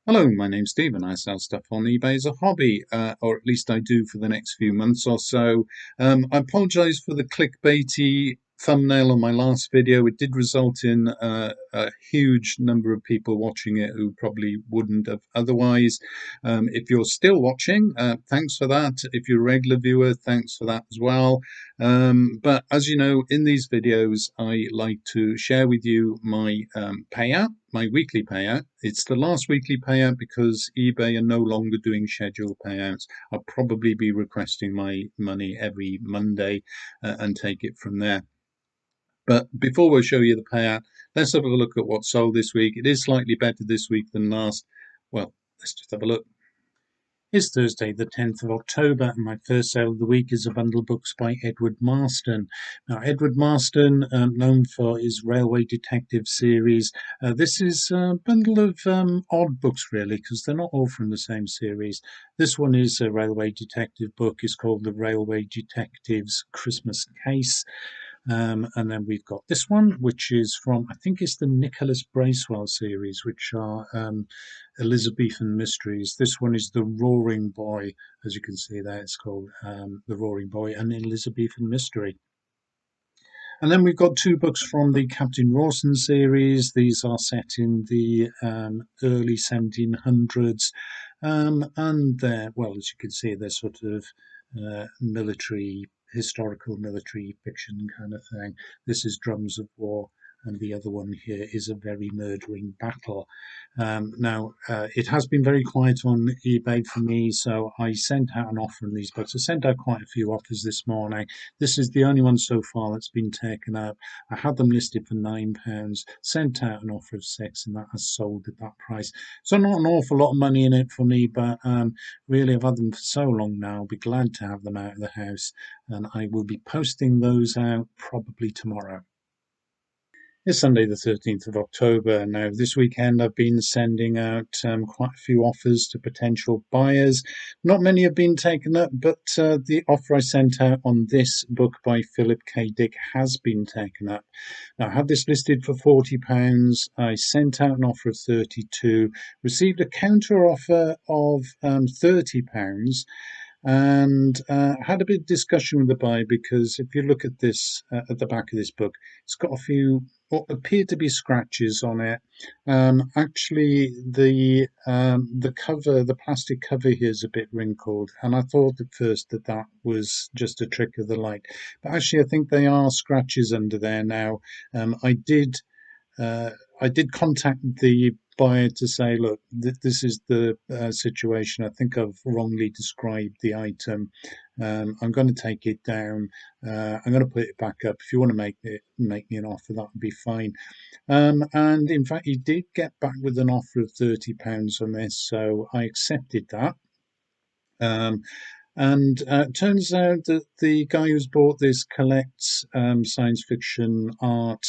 Hello, my name's Stephen. I sell stuff on eBay as a hobby, or at least I do for the next few months or so. I apologize for the clickbaity thumbnail on my last video. It did result in a huge number of people watching it who probably wouldn't have otherwise. If you're still watching, thanks for that. If you're a regular viewer, thanks for that as well. But as you know, in these videos, I like to share with you my payout, my weekly payout. It's the last weekly payout because eBay are no longer doing scheduled payouts. I'll probably be requesting my money every Monday and take it from there. But before we show you the payout, let's have a look at what sold this week. It is slightly better this week than last. Well, let's just have a look. It's Thursday, the 10th of October, and my first sale of the week is a bundle of books by Edward Marston. Now, Edward Marston, known for his Railway Detective series, this is a bundle of odd books, really, because they're not all from the same series. This one is a Railway Detective book. It's called The Railway Detective's Christmas Case. And then we've got this one, which is from, I think it's the Nicholas Bracewell series, which are Elizabethan mysteries. This one is The Roaring Boy. As you can see there, it's called The Roaring Boy, an Elizabethan mystery. And then we've got two books from the Captain Rawson series. These are set in the early 1700s. And they're, well, as you can see, they're sort of historical military fiction kind of thing. This is Drums of War, and the other one here is A Very Murdering Battle. Now, it has been very quiet on eBay for me, so I sent out an offer on these books. I sent out quite a few offers this morning. This is the only one so far that's been taken up. I had them listed for £9, sent out an offer of 6, and that has sold at that price. So not an awful lot of money in it for me, but really I've had them for so long now. I'll be glad to have them out of the house, and I will be posting those out probably tomorrow. It's Sunday, the 13th of October. Now, this weekend I've been sending out quite a few offers to potential buyers. Not many have been taken up, but the offer I sent out on this book by Philip K. Dick has been taken up. Now, I had this listed for £40. I sent out an offer of 32, received a counter offer of £30, and had a bit of discussion with the buyer because if you look at this at the back of this book, it's got a few what appear to be scratches on it. Actually, the cover, the plastic cover here is a bit wrinkled, and I thought at first that that was just a trick of the light, but actually, I think they are scratches under there now. Um, I did I did contact the buyer to say, look, this is the situation. I think I've wrongly described the item. I'm going to take it down. I'm going to put it back up. If you want to make me an offer, that would be fine. And in fact, he did get back with an offer of £30 on this, so I accepted that. Um, and it turns out that the guy who's bought this collects science fiction art.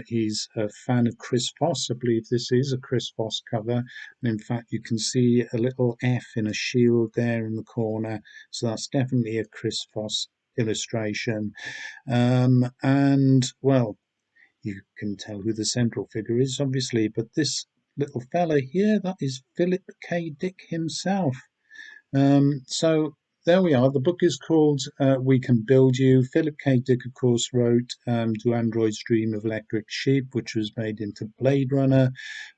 He's a fan of Chris Foss. I believe this is a Chris Foss cover. And in fact, you can see a little F in a shield there in the corner. So that's definitely a Chris Foss illustration. And well, you can tell who the central figure is, obviously, but this little fella here, that is Philip K. Dick himself. So there we are. The book is called We Can Build You. Philip K. Dick, of course, wrote Do Androids Dream of Electric Sheep, which was made into Blade Runner.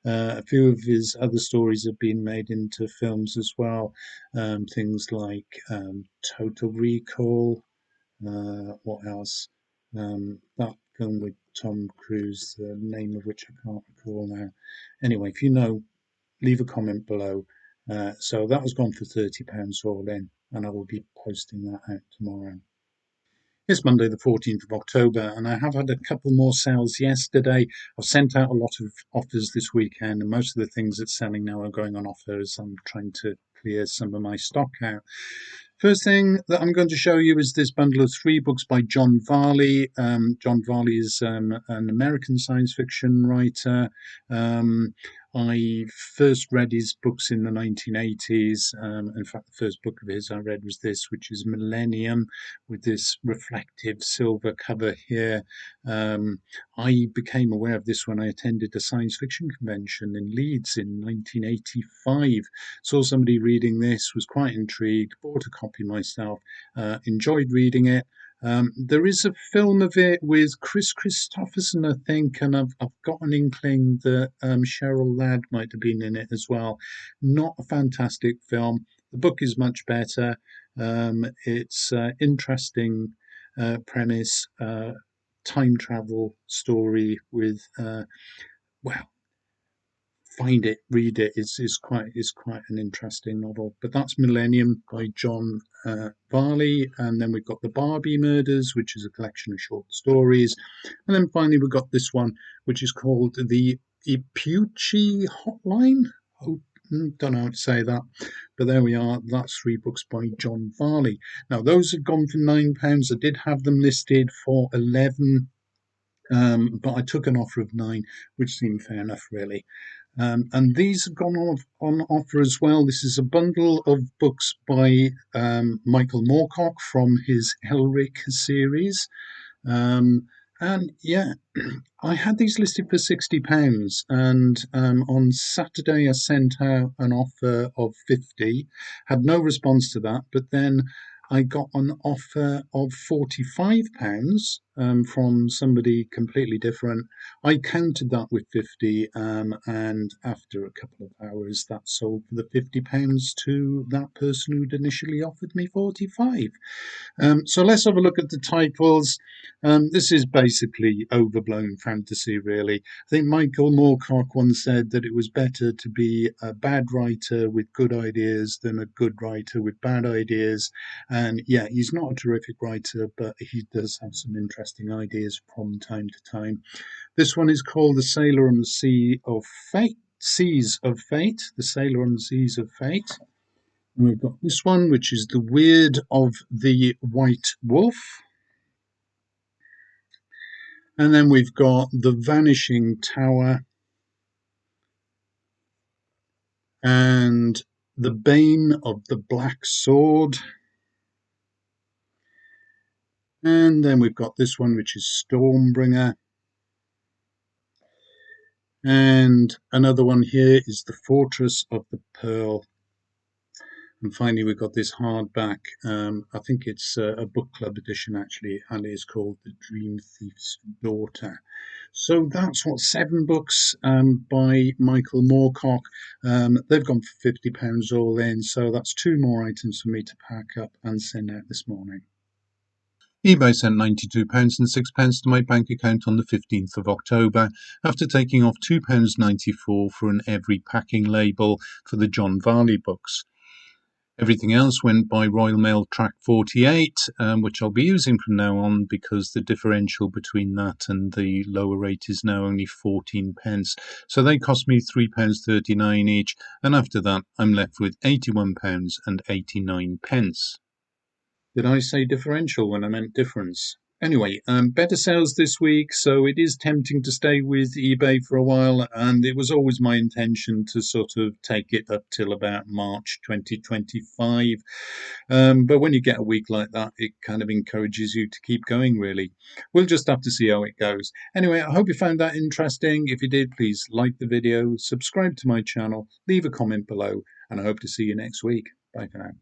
A few of his other stories have been made into films as well. Things like Total Recall. What else? That film with Tom Cruise, the name of which I can't recall now. Anyway, if you know, leave a comment below. So that was gone for £30 all in, and I will be posting that out tomorrow. It's Monday, the 14th of October, and I have had a couple more sales yesterday. I've sent out a lot of offers this weekend, and most of the things that's selling now are going on offer as I'm trying to clear some of my stock out. First thing that I'm going to show you is this bundle of 3 books by John Varley. John Varley is an American science fiction writer. I first read his books in the 1980s. In fact, the first book of his I read was this, which is Millennium, with this reflective silver cover here. Um, I became aware of this when I attended a science fiction convention in Leeds in 1985. Saw somebody reading this, was quite intrigued, bought a copy myself, enjoyed reading it. There is a film of it with Chris Christopherson, I think, and I've got an inkling that Cheryl Ladd might have been in it as well. Not a fantastic film. The book is much better. It's interesting premise, time travel story with well, find it, read it. It's quite an interesting novel. But that's Millennium by John Varley, and then we've got the Barbie Murders, which is a collection of short stories, and then finally we've got this one, which is called the Ipuchi Hotline. Oh, don't know how to say that, but there we are. That's 3 books by John Varley. Now those have gone for £9. I did have them listed for 11. But I took an offer of 9, which seemed fair enough, really. And these have gone on offer as well. This is a bundle of books by Michael Moorcock from his Elric series. Um, and yeah, I had these listed for £60, and on Saturday I sent out an offer of 50. Had no response to that, but then I got an offer of £45 from somebody completely different. I countered that with 50, and after a couple of hours, that sold for the £50 to that person who'd initially offered me 45. So let's have a look at the titles. This is basically overblown fantasy, really. I think Michael Moorcock once said that it was better to be a bad writer with good ideas than a good writer with bad ideas. And yeah, he's not a terrific writer, but he does have some interesting ideas from time to time. This one is called The Sailor on the Sea of Fate. Seas of Fate, The Sailor on the Seas of Fate. And we've got this one, which is The Weird of the White Wolf. And then we've got The Vanishing Tower and The Bane of the Black Sword. And then we've got this one, which is Stormbringer. And another one here is The Fortress of the Pearl. And finally, we've got this hardback. I think it's a book club edition, actually, and it's called The Dream Thief's Daughter. So that's what 7 books by Michael Moorcock. They've gone for £50 all in, so that's 2 more items for me to pack up and send out this morning. eBay sent £92.06 to my bank account on the 15th of October after taking off £2.94 for an every packing label for the John Varley books. Everything else went by Royal Mail Track 48, which I'll be using from now on because the differential between that and the lower rate is now only 14 pence. So they cost me £3.39 each, and after that I'm left with £81.89. Did I say differential when I meant difference? Anyway, better sales this week, so it is tempting to stay with eBay for a while, and it was always my intention to sort of take it up till about March 2025. But when you get a week like that, it kind of encourages you to keep going, really. We'll just have to see how it goes. Anyway, I hope you found that interesting. If you did, please like the video, subscribe to my channel, leave a comment below, and I hope to see you next week. Bye for now.